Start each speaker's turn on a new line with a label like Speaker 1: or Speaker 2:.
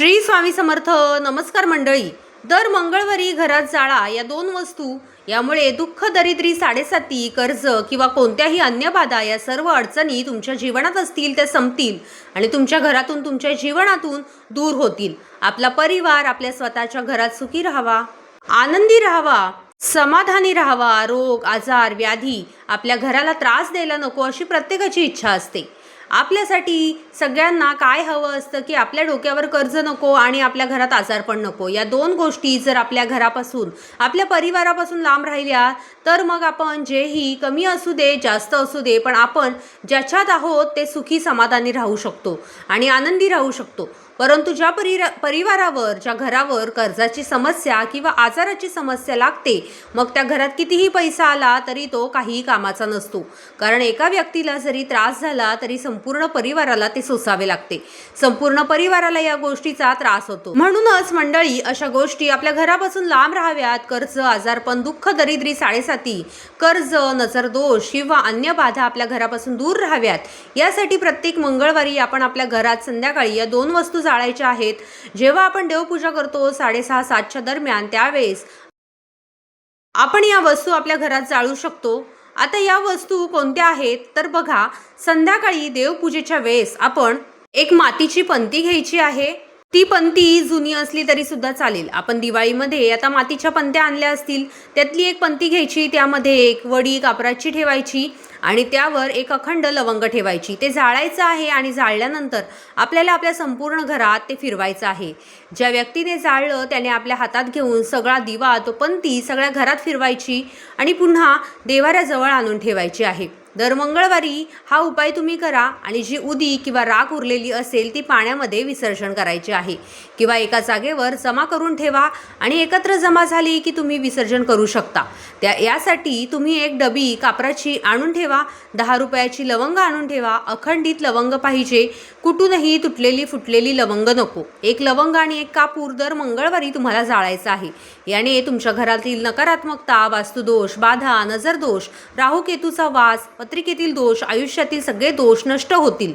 Speaker 1: श्री स्वामी समर्थ. नमस्कार मंडळी. दर मंगळवारी घरात जाळा या दोन वस्तू, यामुळे दुःख, दरिद्री, साडेसाती, कर्ज किंवा कोणत्याही अन्य बाधा या सर्व अडचणी तुमच्या जीवनात असतील त्या संपतील आणि तुमच्या घरातून, तुमच्या जीवनातून दूर होतील. आपला परिवार आपल्या स्वतःच्या घरात सुखी राहावा, आनंदी राहावा, समाधानी राहावा. रोग, आजार, व्याधी आपल्या घराला त्रास द्यायला नको अशी प्रत्येकाची इच्छा असते. आपल्यासाठी सगळ्यांना काय हवं असतं की आपल्या डोक्यावर कर्ज नको आणि आपल्या घरात आजार पण नको. या दोन गोष्टी जर आपल्या घरापासून, आपल्या परिवारापासून लांब राहिल्या तर मग आपण जेही कमी असू दे, जास्त असू दे, पण आपण ज्याच्यात आहोत ते सुखी, समाधानी राहू शकतो आणि आनंदी राहू शकतो. परंतु ज्या परिवारावर, ज्या घरावर कर्जाची समस्या किंवा आजाराची समस्या लागते, मग त्या घरात कितीही पैसा आला तरी तो काही कामाचा नसतो. कारण एका व्यक्तीला जरी त्रास झाला तरी संपूर्ण परिवाराला ते सोसावे लागते. संपूर्ण परिवाराला या गोष्टीचा त्रास होतो. म्हणूनच मंडळी, अशा गोष्टी आपल्या घरापासून लांब राहाव्यात. कर्ज, आजारपण, दुःख, दरिद्री, साडेसाती, कर्ज, नजरदोष किंवा अन्य बाधा आपल्या घरापासून दूर राहाव्यात, यासाठी प्रत्येक मंगळवारी आपण आपल्या घरात संध्याकाळी या दोन वस्तू जाळायच्या आहेत. जेव्हा आपण देवपूजा करतो 6:30-7च्या दरम्यान, त्यावेळेस आपण या वस्तू आपल्या घरात जाळू शकतो. आता या वस्तू कोणत्या आहेत तर बघा, संध्याकाळी देवपूजेच्या वेळेस आपण एक मातीची पंती घ्यायची आहे. ती पंती जुनी असली तरी सुद्धा चालेल. आपण दिवाळीमध्ये आता मातीच्या पंत्या आणल्या असतील, त्यातली एक पंती घ्यायची, त्यामध्ये एक वडी कापराची ठेवायची आणि त्यावर एक अखंड लवंग ठेवायची. ते जाळायचं आहे आणि जाळल्यानंतर आपल्याला आपल्या संपूर्ण घरात ते फिरवायचं आहे. ज्या व्यक्तीने जाळलं त्याने आपल्या हातात घेऊन सगळा दिवा, तो पंती सगळ्या घरात फिरवायची आणि पुन्हा देवाऱ्याजवळ आणून ठेवायची आहे. दर मंगळवारी हा उपाय तुम्ही करा आणि जी उदी किंवा राख उरलेली असेल ती पाण्यामध्ये विसर्जन करायची आहे किंवा एका जागेवर जमा करून ठेवा आणि एकत्र जमा झाली की तुम्ही विसर्जन करू शकता. यासाठी तुम्ही एक डबी कापराची आणून ठेवा, 10 रुपयाची लवंग आणून ठेवा. अखंडित लवंग पाहिजे, कुठूनही तुटलेली फुटलेली लवंग नको. एक लवंग आणि एक कापूर दर मंगळवारी तुम्हाला जाळायचं आहे. याने तुमच्या घरातील नकारात्मकता, वास्तुदोष, बाधा, नजरदोष, राहूकेतूचा वास, पत्रिकेतील दोष, आयुष्यातील सगळे दोष नष्ट होतील.